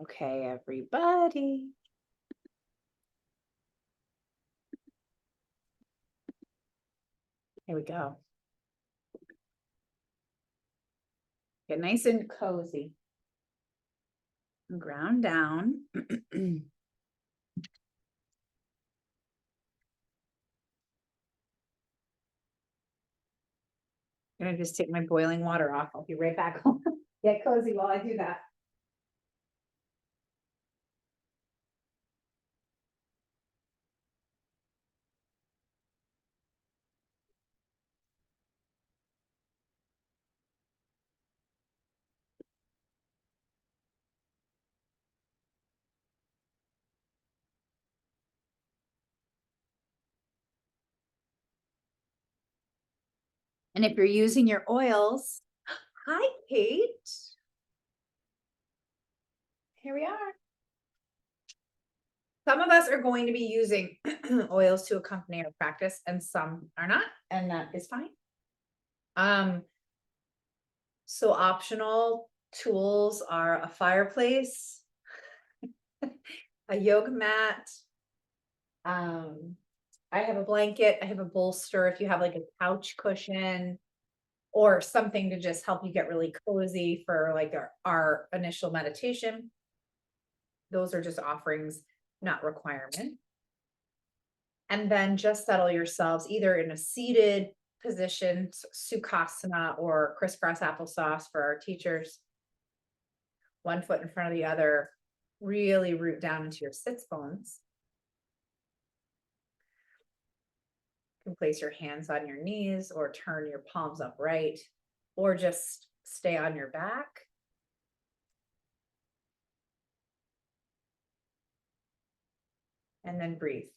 Okay, everybody. Here we go. Get nice and cozy. And ground down. I'm gonna just take my boiling water off. I'll be right back home. Get cozy while I do that. And if you're using your oils, hi, Kate. Here we are. Some of us are going to be using oils to accompany our practice, and some are not, and that is fine. So optional tools are a fireplace, a yoga mat. I have a blanket, I have a bolster if you have like a couch cushion or something to just help you get really cozy for like our initial meditation. Those are just offerings, not requirement. And then just settle yourselves either in a seated position, Sukhasana or crisscross applesauce for our teachers. One foot in front of the other, really root down into your sits bones. You can place your hands on your knees or turn your palms upright or just stay on your back. And then breathe.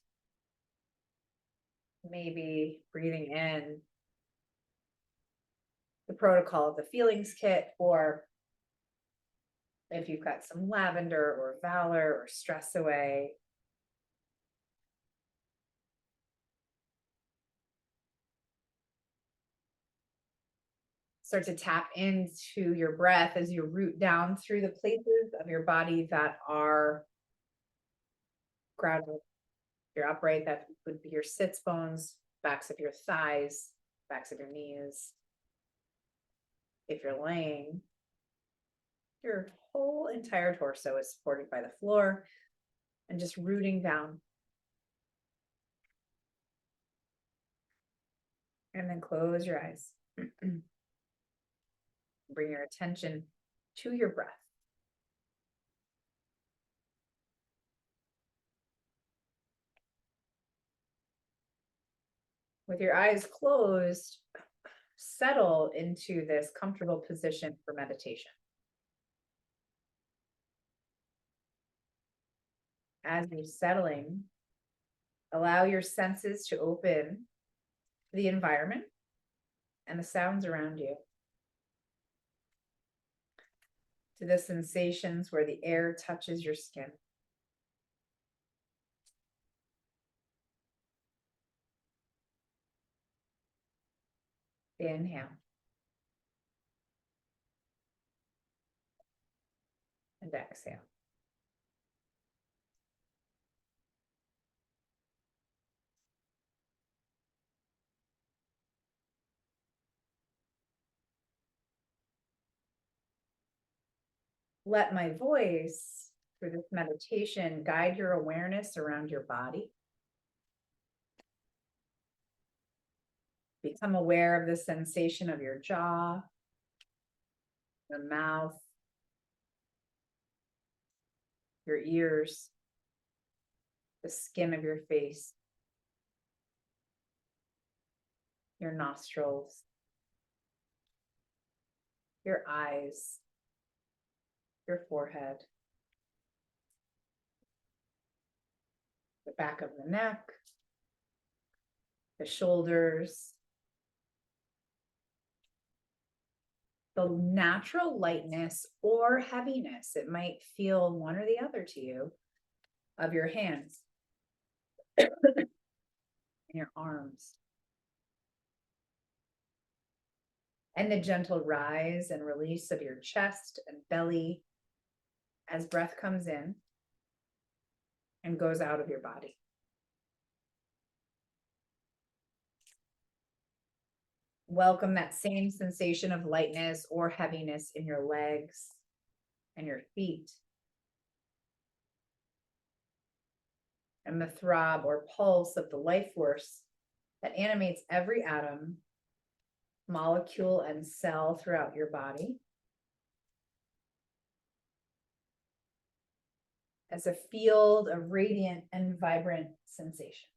Maybe breathing in the protocol of the feelings kit, or if you've got some lavender or valor or stress away. Start to tap into your breath as you root down through the places of your body that are grounded. You're upright, that would be your sits bones, backs of your thighs, backs of your knees. If you're laying, your whole entire torso is supported by the floor and just rooting down. And then close your eyes. Bring your attention to your breath. With your eyes closed, settle into this comfortable position for meditation. As you're settling, allow your senses to open to the environment and the sounds around you, to the sensations where the air touches your skin. Inhale. And exhale. Let my voice through this meditation guide your awareness around your body. Become aware of the sensation of your jaw, your mouth, your ears, the skin of your face, your nostrils, your eyes, your forehead, the back of the neck, the shoulders, the natural lightness or heaviness, it might feel one or the other to you, of your hands and your arms. And the gentle rise and release of your chest and belly as breath comes in and goes out of your body. Welcome that same sensation of lightness or heaviness in your legs and your feet. And the throb or pulse of the life force that animates every atom, molecule, and cell throughout your body. As a field of radiant and vibrant sensation.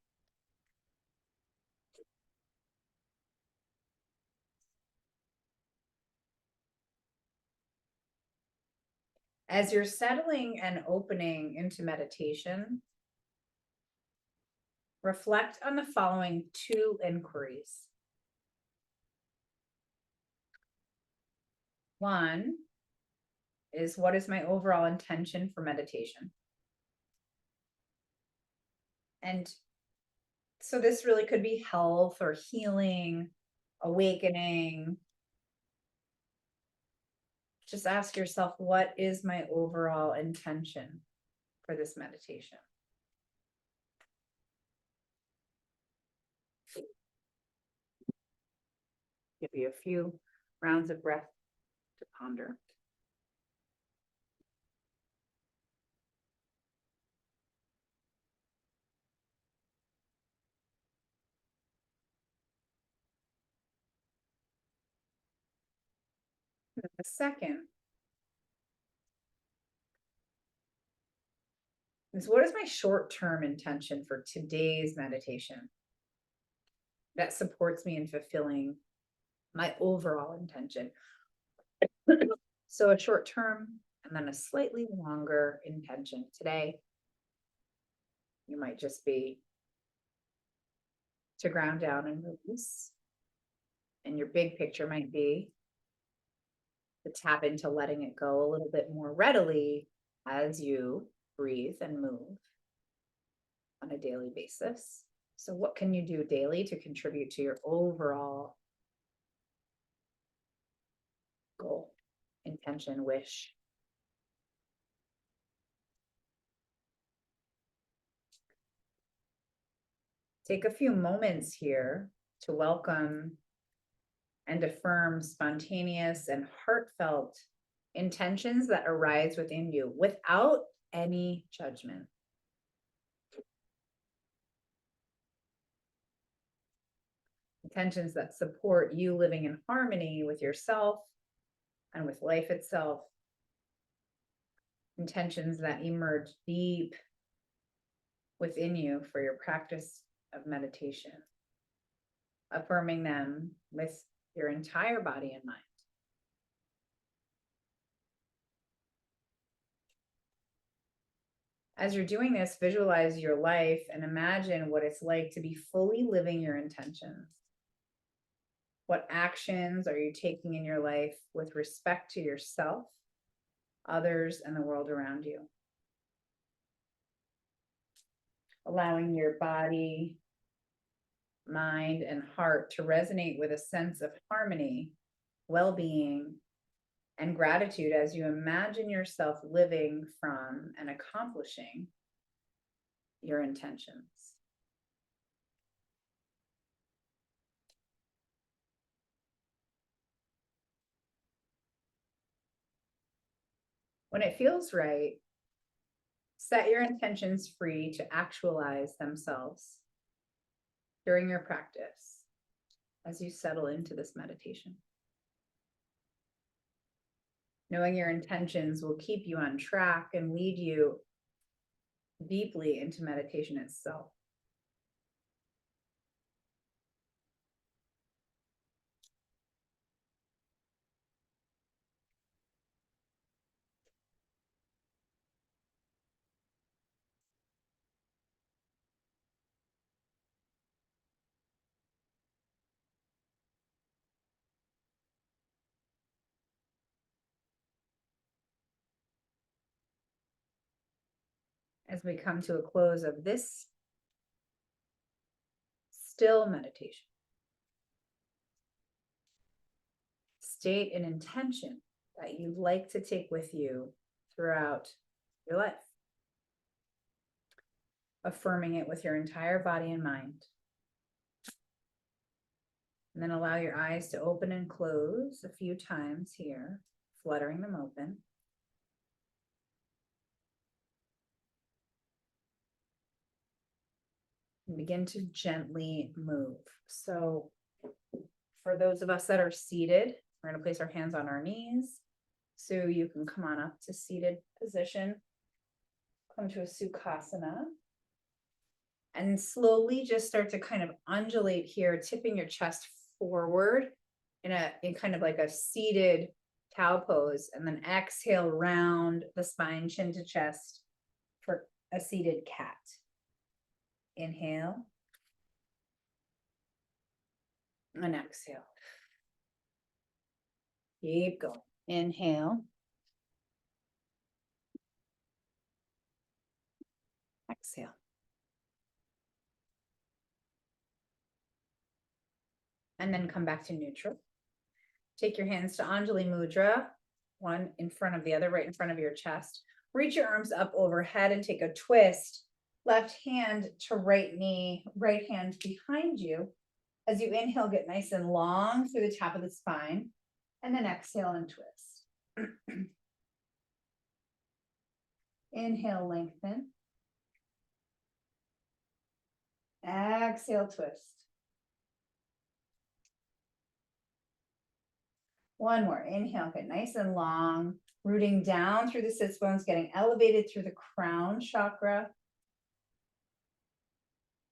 As you're settling and opening into meditation, reflect on the following two inquiries. One is, what is my overall intention for meditation? And so this really could be health or healing, awakening. Just ask yourself, what is my overall intention for this meditation? Give you a few rounds of breath to ponder. The second is, what is my short-term intention for today's meditation that supports me in fulfilling my overall intention? So a short term and then a slightly longer intention. Today, you might just be to ground down and release. And your big picture might be to tap into letting it go a little bit more readily as you breathe and move on a daily basis. So what can you do daily to contribute to your overall goal, intention, wish? Take a few moments here to welcome and affirm spontaneous and heartfelt intentions that arise within you without any judgment. Intentions that support you living in harmony with yourself and with life itself. Intentions that emerge deep within you for your practice of meditation. Affirming them with your entire body and mind. As you're doing this, visualize your life and imagine what it's like to be fully living your intentions. What actions are you taking in your life with respect to yourself, others, and the world around you? Allowing your body, mind, and heart to resonate with a sense of harmony, well-being, and gratitude as you imagine yourself living from and accomplishing your intentions. When it feels right, set your intentions free to actualize themselves during your practice as you settle into this meditation. Knowing your intentions will keep you on track and lead you deeply into meditation itself. As we come to a close of this still meditation, state an intention that you'd like to take with you throughout your life. Affirming it with your entire body and mind. And then allow your eyes to open and close a few times here, fluttering them open. And begin to gently move. So for those of us that are seated, we're going to place our hands on our knees. So you can come on up to seated position. Come to a Sukhasana. And slowly just start to kind of undulate here, tipping your chest forward in kind of like a seated cow pose. And then exhale, round the spine, chin to chest for a seated cat. Inhale. And exhale. Keep going. Inhale. Exhale. And then come back to neutral. Take your hands to Anjali Mudra, one in front of the other, right in front of your chest. Reach your arms up overhead and take a twist. Left hand to right knee, right hand behind you. As you inhale, get nice and long through the top of the spine. And then exhale and twist. Inhale, lengthen. Exhale, twist. One more. Inhale, get nice and long, rooting down through the sits bones, getting elevated through the crown chakra.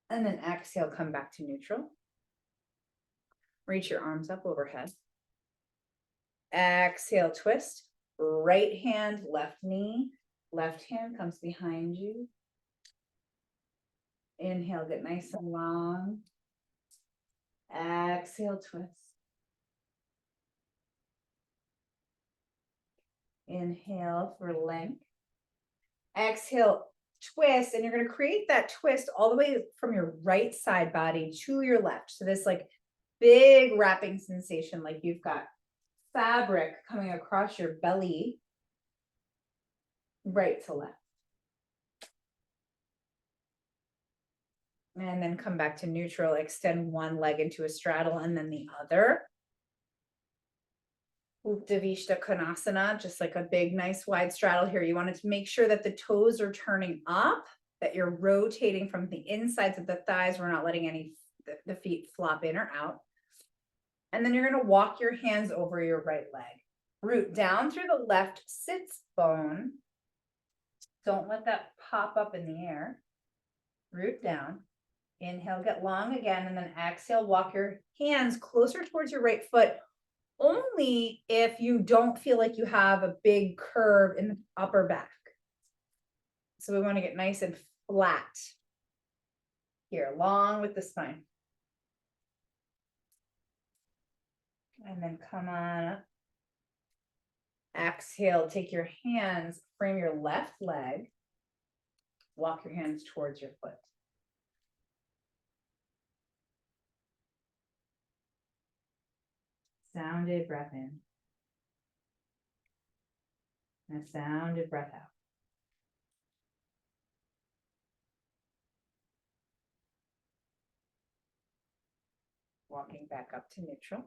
And then exhale, come back to neutral. Reach your arms up overhead. Exhale, twist. Right hand, left knee. Left hand comes behind you. Inhale, get nice and long. Exhale, twist. Inhale for length. Exhale, twist. And you're going to create that twist all the way from your right side body to your left. So this like big wrapping sensation, like you've got fabric coming across your belly, right to left. And then come back to neutral, extend one leg into a straddle and then the other. Uttanasana Konasana, just like a big, nice wide straddle here. You want to make sure that the toes are turning up, that you're rotating from the insides of the thighs. We're not letting any the feet flop in or out. And then you're going to walk your hands over your right leg. Root down through the left sits bone. Don't let that pop up in the air. Root down. Inhale, get long again, and then exhale, walk your hands closer towards your right foot, only if you don't feel like you have a big curve in the upper back. So we want to get nice and flat here, long with the spine. And then come on up. Exhale, take your hands, frame your left leg, walk your hands towards your foot. Sounded breath in. And a sounded breath out. Walking back up to neutral.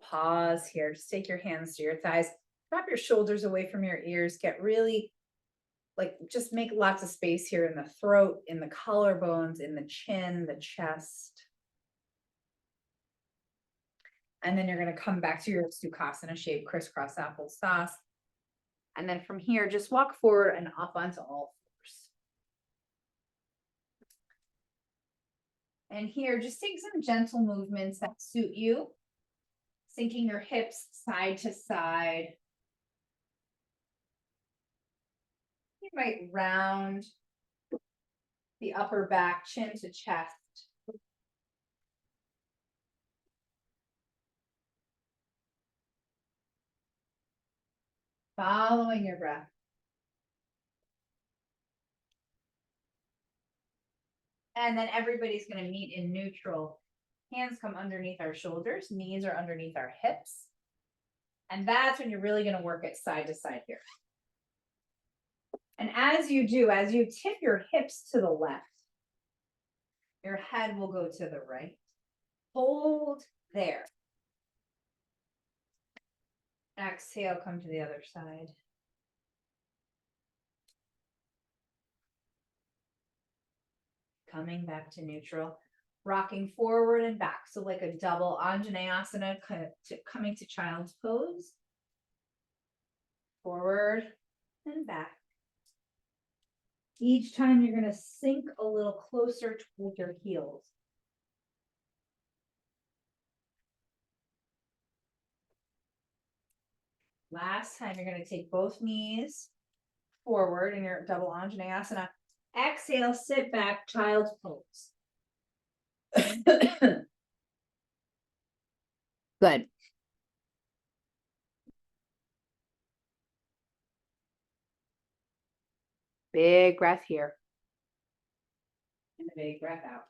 Pause here. Just take your hands to your thighs. Drop your shoulders away from your ears. Get really, just make lots of space here in the throat, in the collarbones, in the chin, the chest. And then you're going to come back to your Sukhasana shape, crisscross applesauce. And then from here, just walk forward and up onto all fours. And here, just take some gentle movements that suit you. Sinking your hips side to side. You might round the upper back, chin to chest. Following your breath. And then everybody's going to meet in neutral. Hands come underneath our shoulders, knees are underneath our hips. And that's when you're really going to work it side to side here. And as you do, as you tip your hips to the left, your head will go to the right. Hold there. Exhale, come to the other side. Coming back to neutral. Rocking forward and back. So like a double Anjaneyasana, coming to child's pose. Forward and back. Each time you're going to sink a little closer toward your heels. Last time, you're going to take both knees forward in your double Anjaneyasana. Exhale, sit back, child's pose. Good. Big breath here. And a big breath out.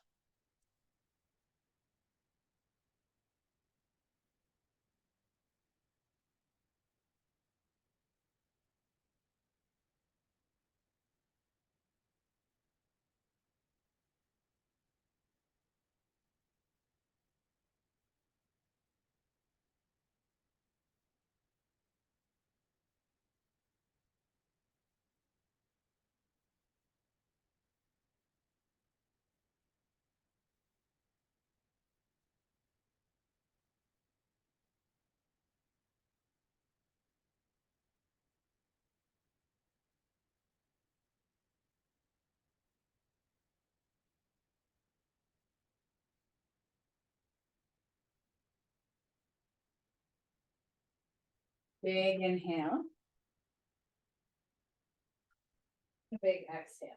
Big inhale. A big exhale.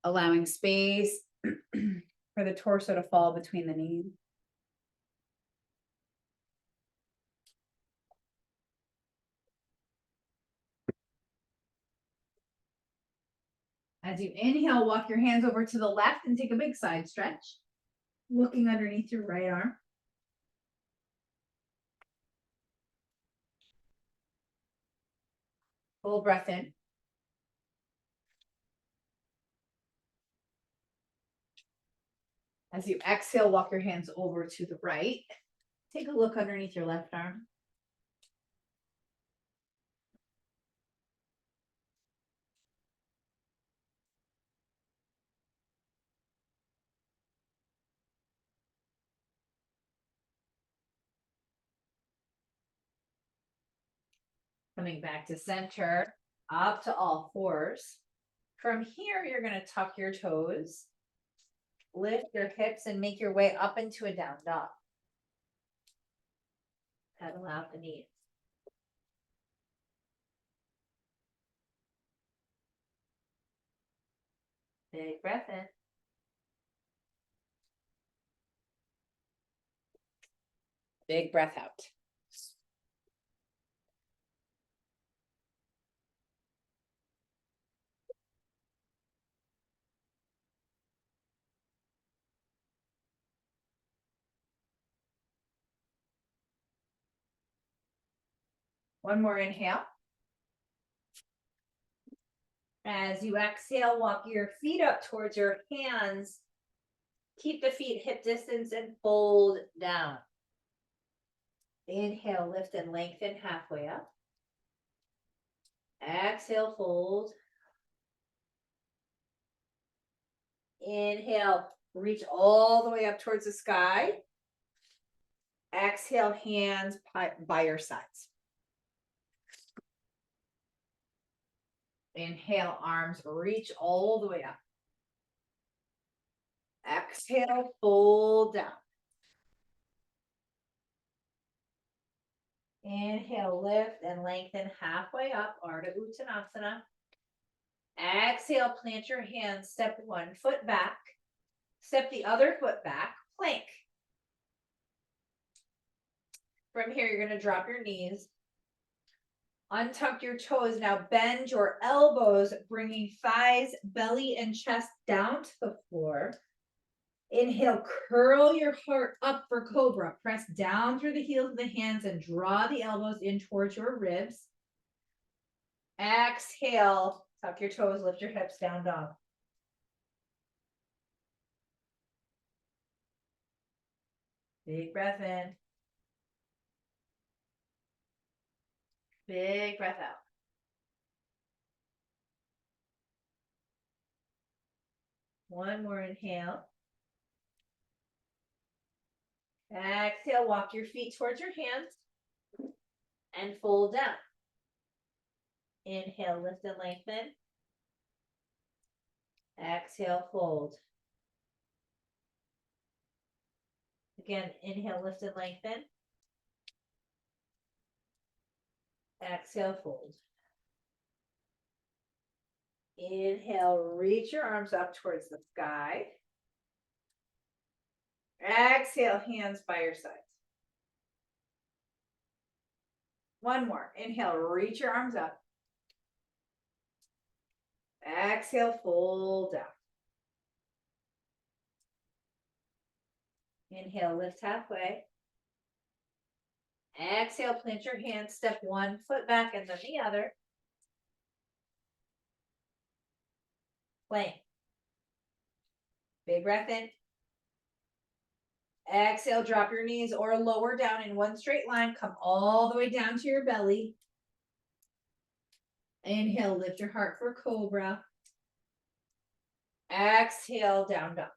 Allowing space for the torso to fall between the knees. As you inhale, walk your hands over to the left and take a big side stretch. Looking underneath your right arm. Full breath in. As you exhale, walk your hands over to the right. Take a look underneath your left arm. Coming back to center, up to all fours. From here, you're going to tuck your toes, lift your hips, and make your way up into a down dog. Pedal out the knees. Big breath in. Big breath out. One more inhale. As you exhale, walk your feet up towards your hands. Keep the feet hip distance and fold down. Inhale, lift and lengthen halfway up. Exhale, fold. Inhale, reach all the way up towards the sky. Exhale, hands by your sides. Inhale, arms reach all the way up. Exhale, fold down. Inhale, lift and lengthen halfway up, Ardha Uttanasana. Exhale, plant your hands, step one foot back, step the other foot back, plank. From here, you're going to drop your knees, untuck your toes. Now bend your elbows, bringing thighs, belly, and chest down to the floor. Inhale, curl your heart up for cobra. Press down through the heels of the hands and draw the elbows in towards your ribs. Exhale, tuck your toes, lift your hips, down dog. Big breath in. Big breath out. One more inhale. Exhale, walk your feet towards your hands and fold down. Inhale, lift and lengthen. Exhale, fold. Again, inhale, lift and lengthen. Exhale, fold. Inhale, reach your arms up towards the sky. Exhale, hands by your sides. One more. Inhale, reach your arms up. Exhale, fold down. Inhale, lift halfway. Exhale, plant your hands, step one foot back and then the other. Plank. Big breath in. Exhale, drop your knees or lower down in one straight line. Come all the way down to your belly. Inhale, lift your heart for cobra. Exhale, down dog.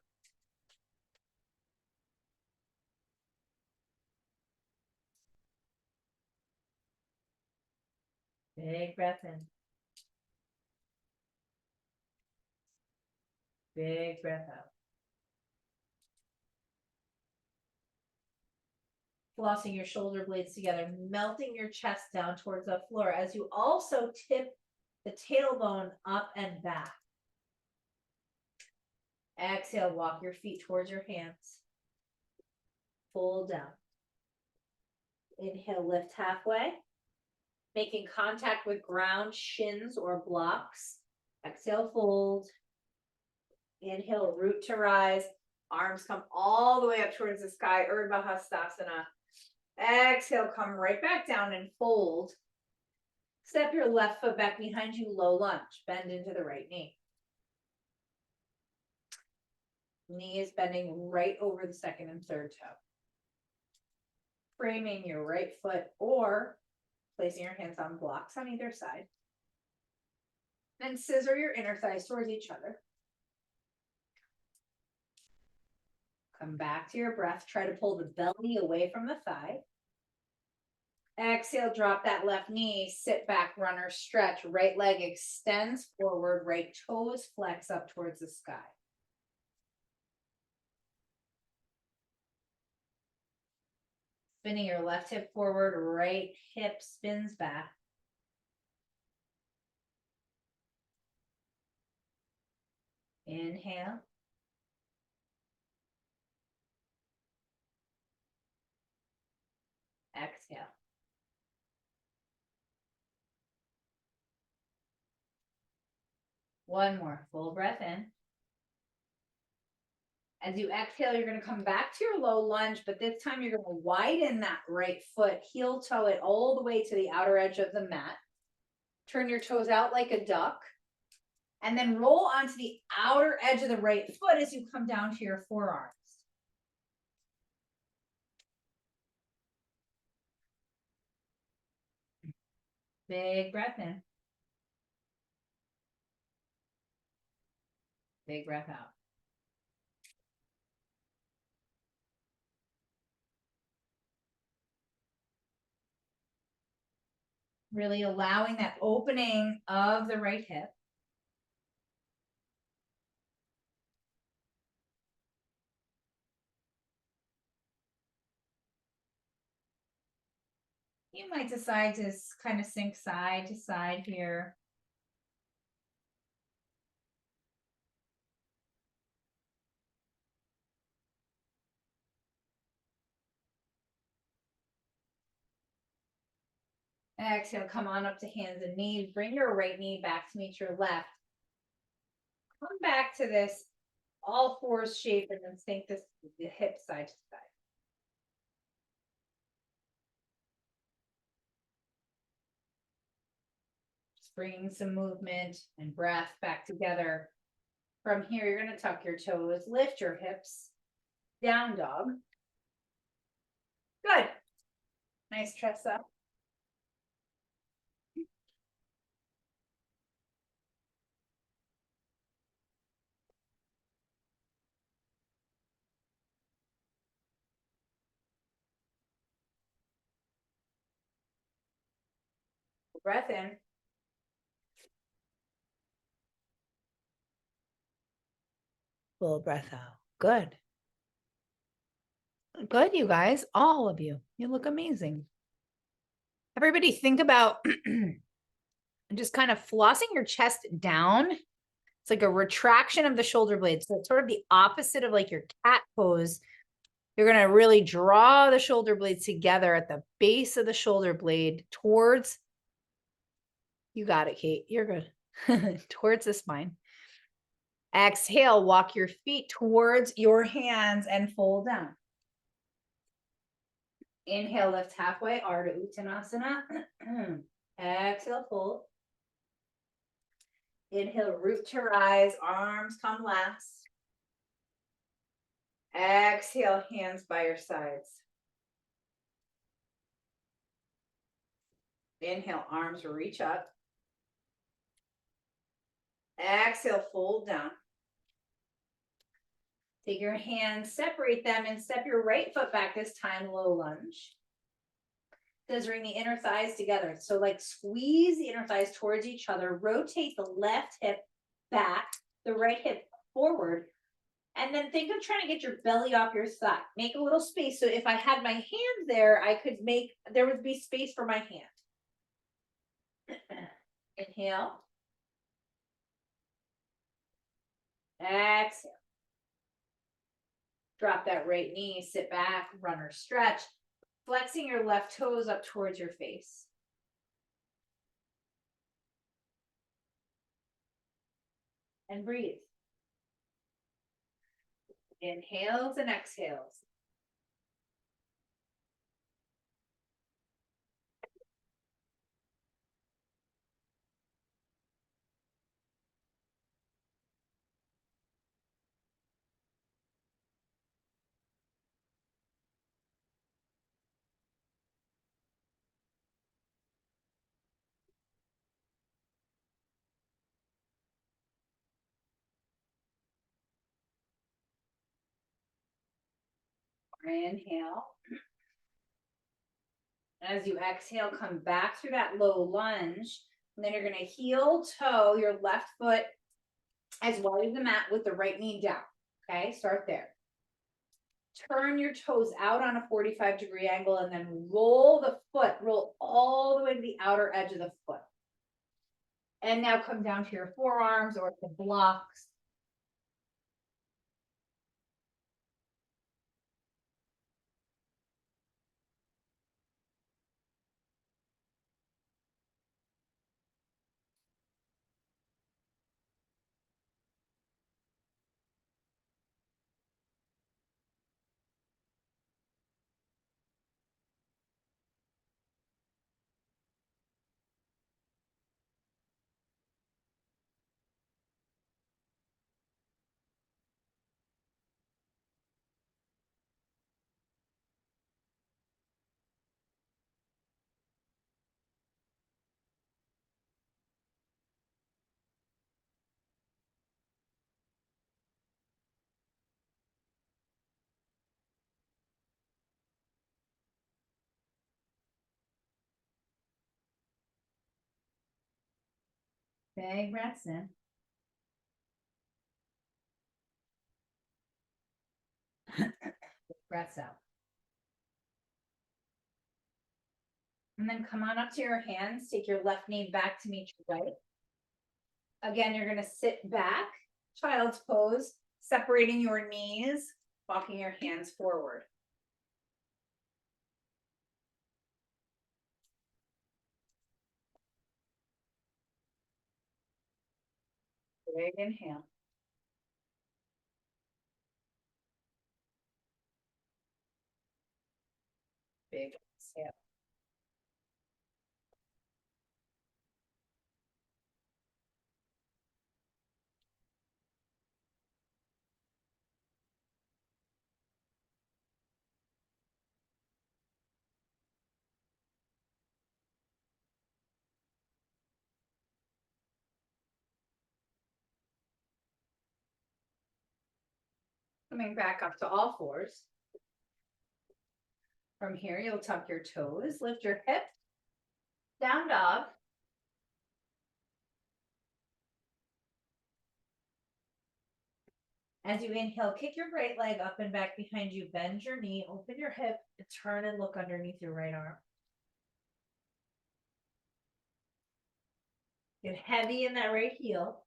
Big breath in. Big breath out. Flossing your shoulder blades together, melting your chest down towards the floor as you also tip the tailbone up and back. Exhale, walk your feet towards your hands. Fold down. Inhale, lift halfway. Making contact with ground, shins, or blocks. Exhale, fold. Inhale, root to rise. Arms come all the way up towards the sky, Urdhva Hastasana. Exhale, come right back down and fold. Step your left foot back behind you, low lunge. Bend into the right knee. Knee is bending right over the second and third toe. Framing your right foot or placing your hands on blocks on either side. And scissor your inner thighs towards each other. Come back to your breath. Try to pull the belly away from the thigh. Exhale, drop that left knee, sit back, runner stretch. Right leg extends forward, right toes flex up towards the sky. Spinning your left hip forward, right hip spins back. Inhale. Exhale. One more, full breath in. As you exhale, you're going to come back to your low lunge, but this time you're going to widen that right foot, heel toe it all the way to the outer edge of the mat. Turn your toes out like a duck. And then roll onto the outer edge of the right foot as you come down to your forearms. Big breath in. Big breath out. Really allowing that opening of the right hip. You might decide to kind of sink side to side here. Exhale, come on up to hands and knees. Bring your right knee back to meet your left. Come back to this all fours shape and then sink the hip side to side. Just bringing some movement and breath back together. From here, you're going to tuck your toes, lift your hips, down dog. Good. Nice chest up. Breath in. Full breath out. Good. Good, you guys. All of you. You look amazing. Everybody think about just kind of flossing your chest down. It's like a retraction of the shoulder blades. So it's sort of the opposite of like your cat pose. You're going to really draw the shoulder blades together at the base of the shoulder blade towards, you got it, Kate. You're good. Towards the spine. Exhale, walk your feet towards your hands and fold down. Inhale, lift halfway, Ardha Uttanasana. Exhale, fold. Inhale, root to rise, arms come last. Exhale, hands by your sides. Inhale, arms reach up. Exhale, fold down. Take your hands, separate them, and step your right foot back this time, low lunge. Does bring the inner thighs together. So like squeeze the inner thighs towards each other, rotate the left hip back, the right hip forward, and then think of trying to get your belly off your thigh. Make a little space. So if I had my hand there, there would be space for my hand. Inhale. Exhale. Drop that right knee, sit back, runner stretch, flexing your left toes up towards your face. And breathe. Inhales and exhales. Inhale. As you exhale, come back through that low lunge. And then you're going to heel toe your left foot as wide as the mat with the right knee down. Okay, start there. Turn your toes out on a 45-degree angle and then roll the foot, roll all the way to the outer edge of the foot. And now come down to your forearms or the blocks. Big breaths in. Breaths out. And then come on up to your hands. Take your left knee back to meet your right. Again, you're going to sit back, child's pose, separating your knees, walking your hands forward. Big inhale. Big exhale. Coming back up to all fours. From here, you'll tuck your toes, lift your hips, down dog. As you inhale, kick your right leg up and back behind you, bend your knee, open your hip, and turn and look underneath your right arm. Get heavy in that right heel.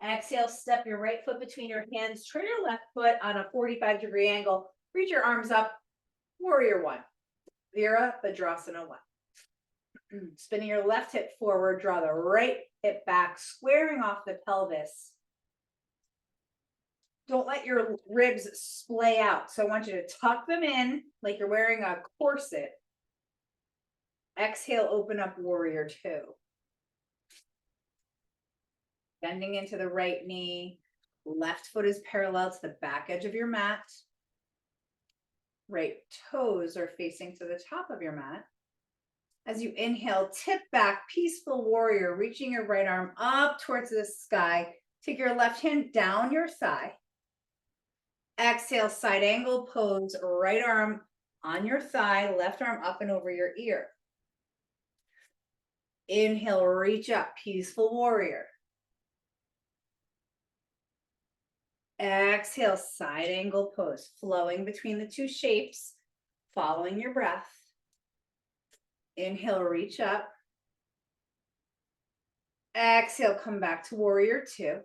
Exhale, step your right foot between your hands, turn your left foot on a 45-degree angle, reach your arms up, warrior one, Virabhadrasana one. Spinning your left hip forward, draw the right hip back, squaring off the pelvis. Don't let your ribs splay out. So I want you to tuck them in like you're wearing a corset. Exhale, open up warrior two. Bending into the right knee. Left foot is parallel to the back edge of your mat. Right toes are facing to the top of your mat. As you inhale, tip back, peaceful warrior, reaching your right arm up towards the sky. Take your left hand down your thigh. Exhale, side angle pose, right arm on your thigh, left arm up and over your ear. Inhale, reach up, peaceful warrior. Exhale, side angle pose, flowing between the two shapes, following your breath. Inhale, reach up. Exhale, come back to warrior two.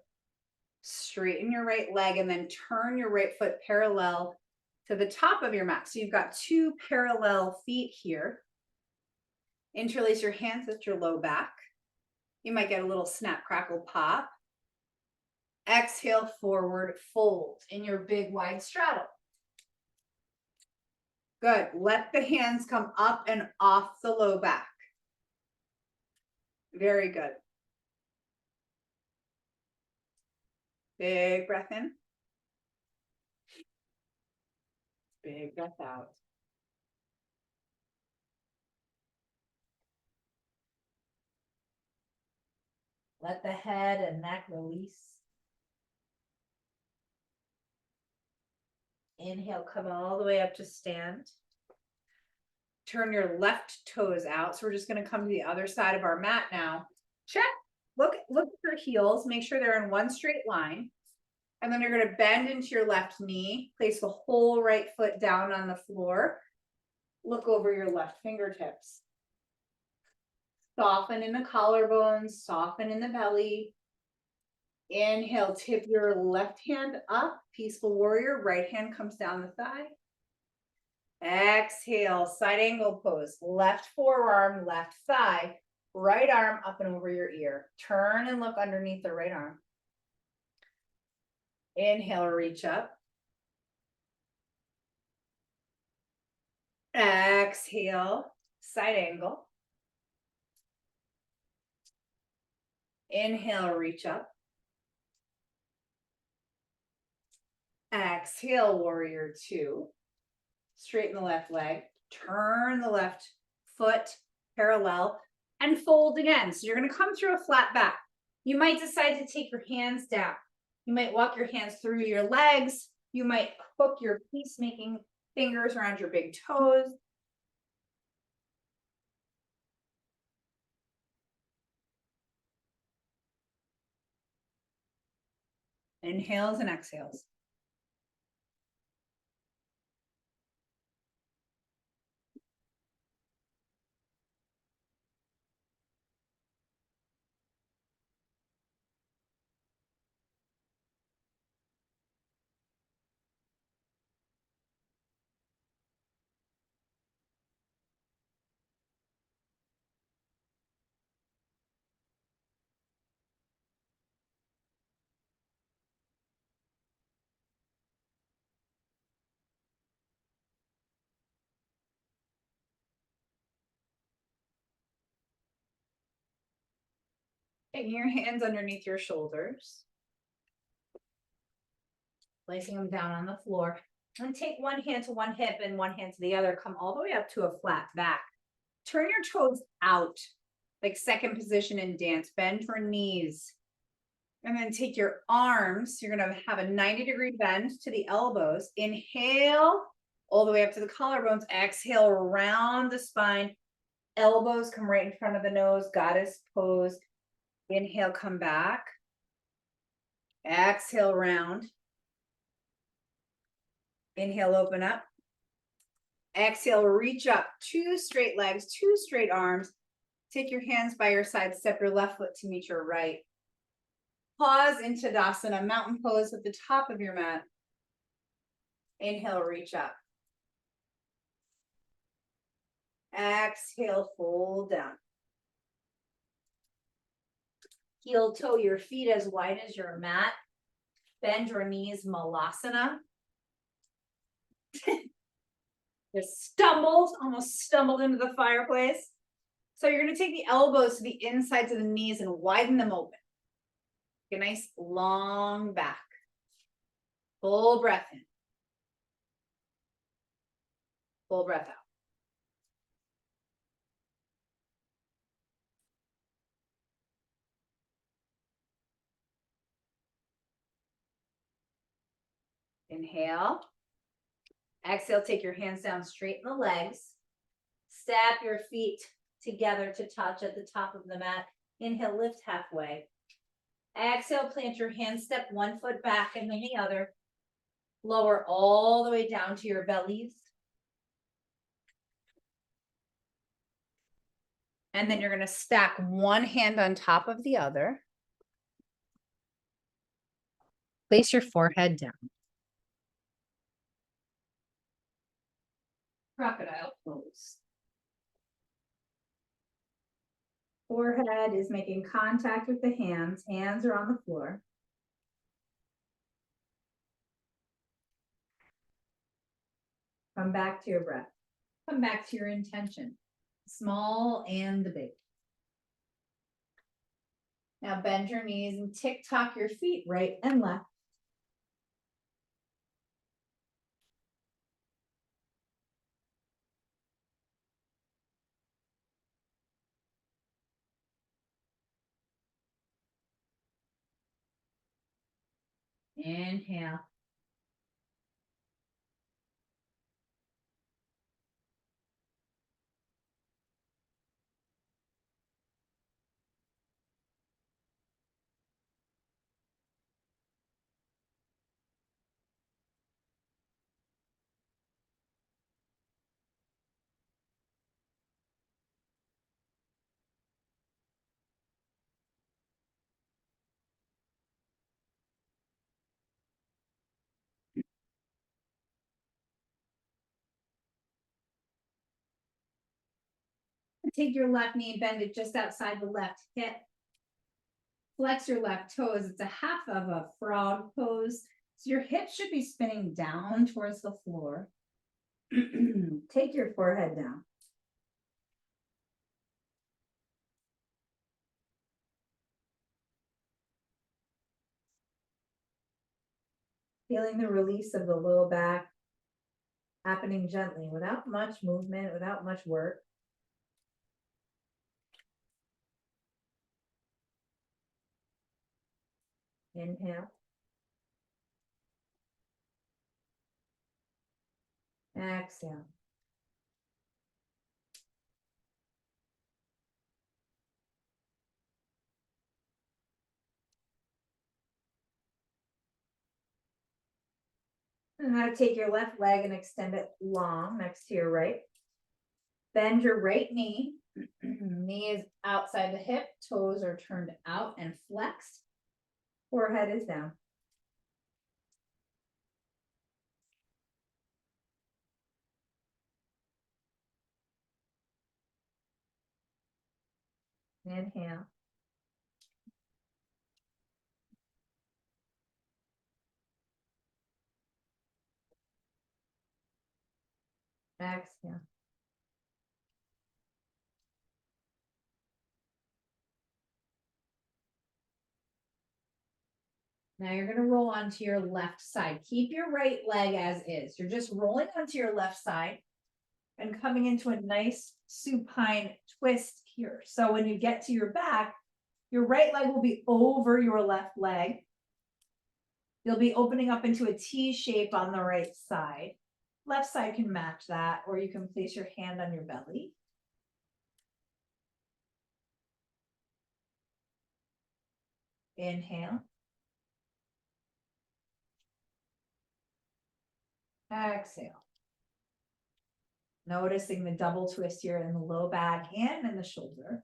Straighten your right leg and then turn your right foot parallel to the top of your mat. So you've got two parallel feet here. Interlace your hands at your low back. You might get a little snap, crackle, pop. Exhale, forward fold in your big wide straddle. Good. Let the hands come up and off the low back. Very good. Big breath in. Big breath out. Let the head and neck release. Inhale, come all the way up to stand. Turn your left toes out. So we're just going to come to the other side of our mat now. Check. Look at your heels. Make sure they're in one straight line. And then you're going to bend into your left knee. Place the whole right foot down on the floor. Look over your left fingertips. Soften in the collarbones. Soften in the belly. Inhale, tip your left hand up. Peaceful warrior. Right hand comes down the thigh. Exhale, side angle pose. Left forearm, left thigh. Right arm up and over your ear. Turn and look underneath the right arm. Inhale, reach up. Exhale, side angle. Inhale, reach up. Exhale, warrior two. Straighten the left leg. Turn the left foot parallel and fold again. So you're going to come through a flat back. You might decide to take your hands down. You might walk your hands through your legs. You might hook your peacemaking fingers around your big toes. Inhales and exhales. Taking your hands underneath your shoulders. Placing them down on the floor. And take one hand to one hip and one hand to the other. Come all the way up to a flat back. Turn your toes out, like second position in dance. Bend your knees. And then take your arms. You're going to have a 90-degree bend to the elbows. Inhale all the way up to the collarbones. Exhale around the spine. Elbows come right in front of the nose. Goddess pose. Inhale, come back. Exhale, round. Inhale, open up. Exhale, reach up. 2 straight legs, 2 straight arms. Take your hands by your side. Step your left foot to meet your right. Pause in Tadasana, mountain pose at the top of your mat. Inhale, reach up. Exhale, fold down. Heel toe your feet as wide as your mat. Bend your knees, Malasana. Just almost stumbled into the fireplace. So you're going to take the elbows to the insides of the knees and widen them open. Get a nice long back. Full breath in. Full breath out. Inhale. Exhale, take your hands down, straighten the legs. Step your feet together to touch at the top of the mat. Inhale, lift halfway. Exhale, plant your hands, step one foot back and then the other. Lower all the way down to your bellies. And then you're going to stack one hand on top of the other. Place your forehead down. Crocodile pose. Forehead is making contact with the hands. Hands are on the floor. Come back to your breath. Come back to your intention. Small and the big. Now bend your knees and tick-tock your feet right and left. Inhale. Take your left knee and bend it just outside the left hip. Flex your left toes. It's a half of a frog pose. So your hips should be spinning down towards the floor. Take your forehead down. Feeling the release of the low back happening gently without much movement, without much work. Inhale. Exhale. And now take your left leg and extend it long next to your right. Bend your right knee. Knee is outside the hip. Toes are turned out and flexed. Forehead is down. Inhale. Exhale. Now you're gonna roll onto your left side. Keep your right leg as is. You're just rolling onto your left side and coming into a nice supine twist here. So when you get to your back, your right leg will be over your left leg. You'll be opening up into a T shape on the right side. Left side can match that, or you can place your hand on your belly. Inhale. Exhale. Noticing the double twist here in the low back and in the shoulder.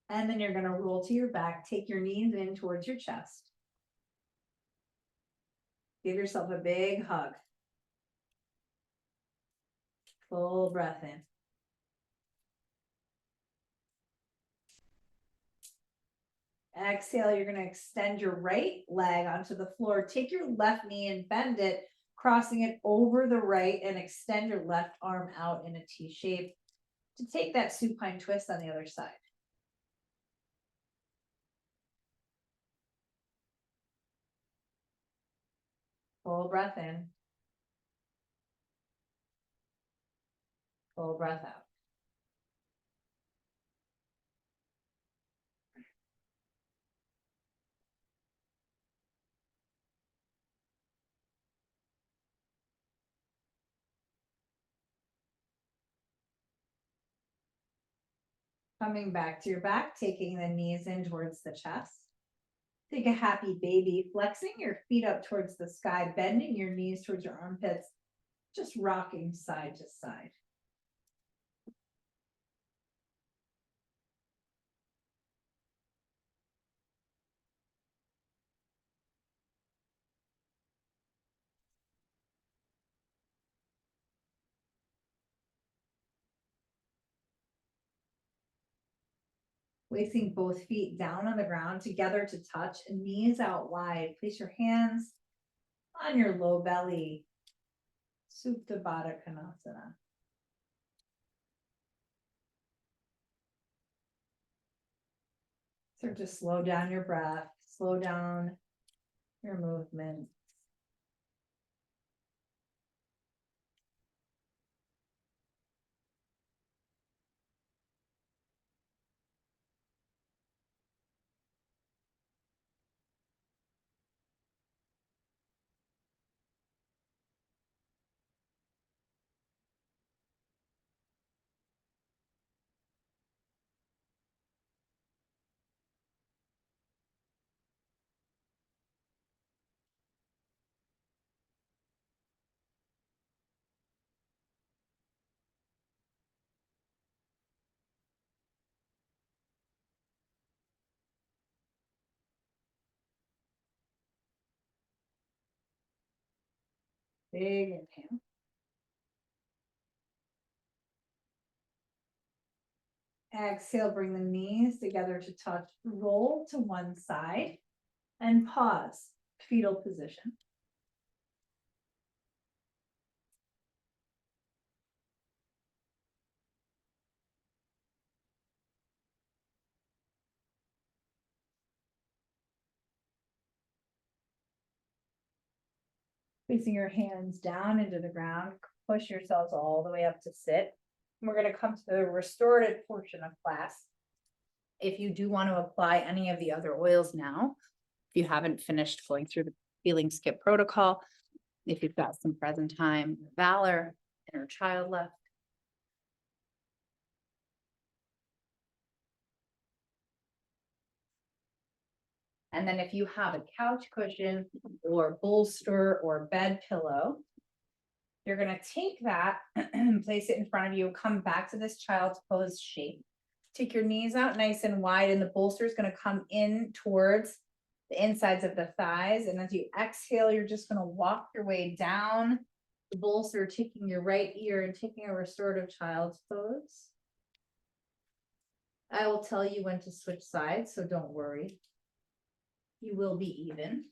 And then you're going to roll to your back, take your knees in towards your chest. Give yourself a big hug. Full breath in. Exhale, you're going to extend your right leg onto the floor. Take your left knee and bend it, crossing it over the right, and extend your left arm out in a T shape to take that supine twist on the other side. Full breath in. Full breath out. Coming back to your back, taking the knees in towards the chest. Take a happy baby, flexing your feet up towards the sky, bending your knees towards your armpits, just rocking side to side. Placing both feet down on the ground together to touch and knees out wide. Place your hands on your low belly. Supta Baddha Konasana. So just slow down your breath, slow down your movement. Big inhale. Exhale, bring the knees together to touch, roll to one side and pause, fetal position. Placing your hands down into the ground, push yourselves all the way up to sit. We're going to come to the restorative portion of class. If you do want to apply any of the other oils now, if you haven't finished going through the Healing Skip protocol, if you've got some present time, valor, inner child left. And then if you have a couch cushion or bolster or bed pillow, you're going to take that and place it in front of you, come back to this child's pose shape. Take your knees out nice and wide, and the bolster is going to come in towards the insides of the thighs. And as you exhale, you're just going to walk your way down the bolster, taking your right ear and taking a restorative child's pose. I will tell you when to switch sides, so don't worry. You will be even.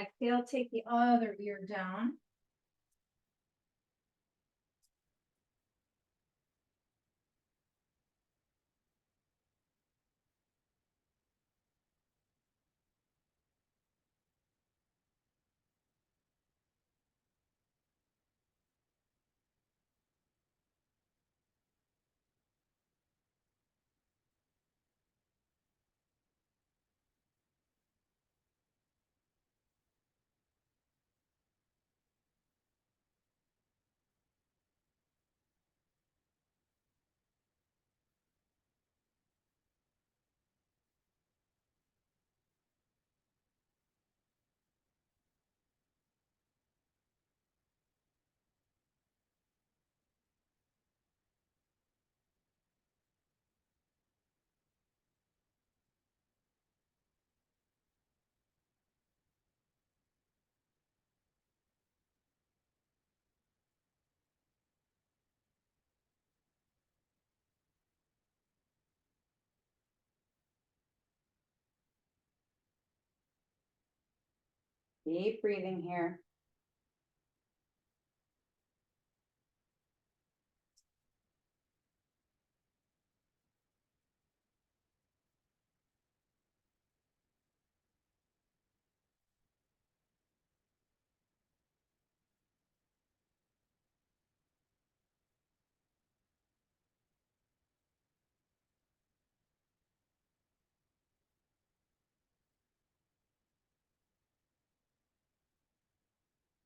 exhale, take the other ear down. Deep breathing here.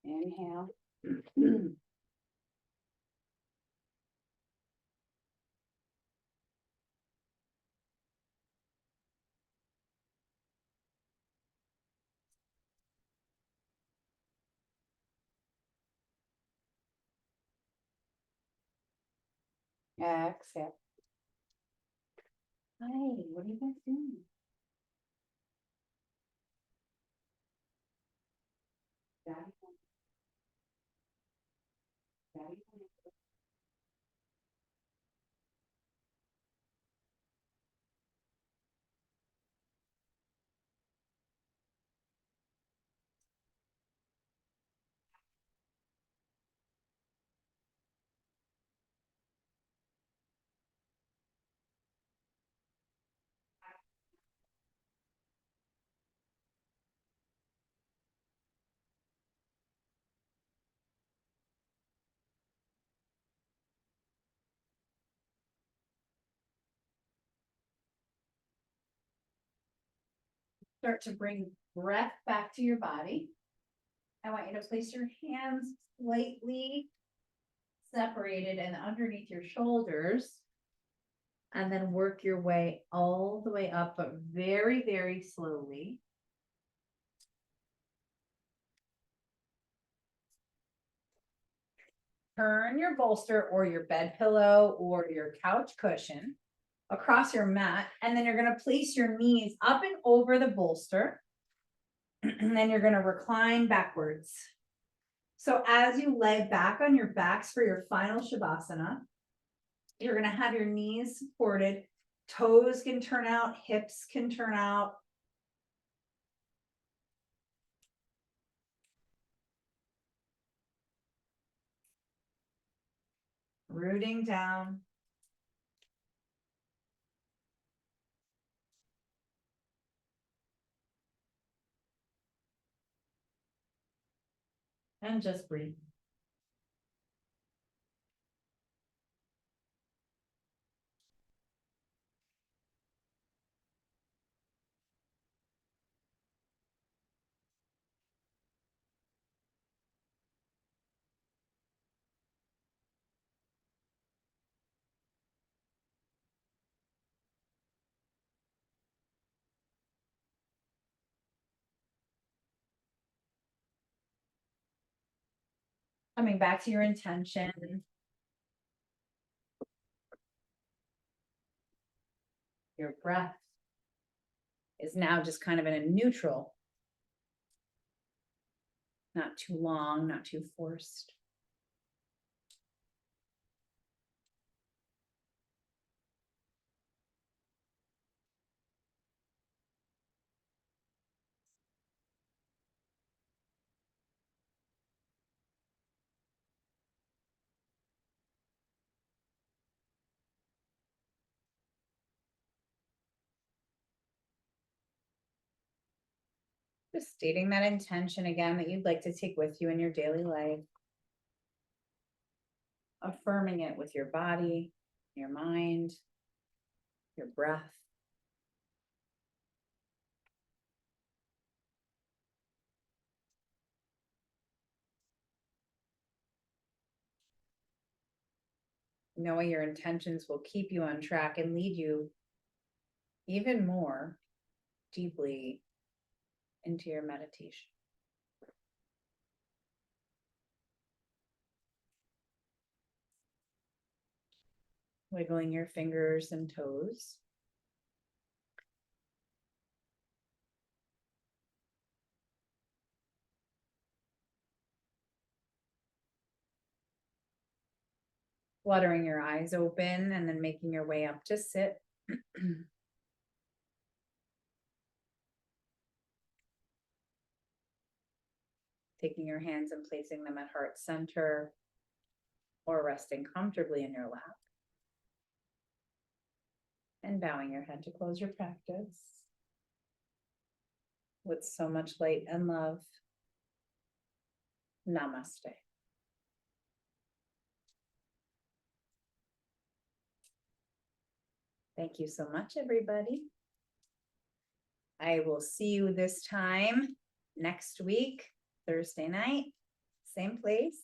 Inhale. Exhale. Hi, what are you guys doing? Daddy, daddy. Start to bring breath back to your body. I want you to place your hands slightly separated and underneath your shoulders. And then work your way all the way up, but very, very slowly. Turn your bolster or your bed pillow or your couch cushion across your mat. And then you're going to place your knees up and over the bolster. And then you're going to recline backwards. So as you lay back on your backs for your final Shavasana, you're going to have your knees supported. Toes can turn out, hips can turn out. Rooting down. And just breathe. Coming back to your intention. Your breath is now just kind of in a neutral. Not too long, not too forced. Just stating that intention again that you'd like to take with you in your daily life. Affirming it with your body, your mind, your breath. Knowing your intentions will keep you on track and lead you even more deeply into your meditation. Wiggling your fingers and toes. Fluttering your eyes open and then making your way up to sit. Taking your hands and placing them at heart center or resting comfortably in your lap. And bowing your head to close your practice. With so much light and love. Namaste. Thank you so much, everybody. I will see you this time next week, Thursday night, same place.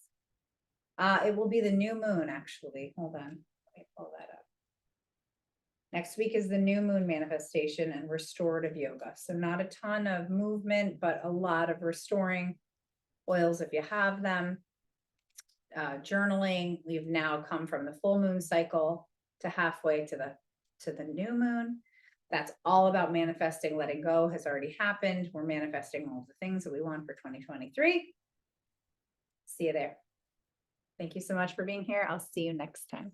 It will be the new moon, actually. Hold on, let me pull that up. Next week is the new moon manifestation and restorative yoga. So not a ton of movement, but a lot of restoring oils if you have them. Journaling. We've now come from the full moon cycle to halfway to the new moon. That's all about manifesting. Letting go has already happened. We're manifesting all the things that we want for 2023. See you there. Thank you so much for being here. I'll see you next time.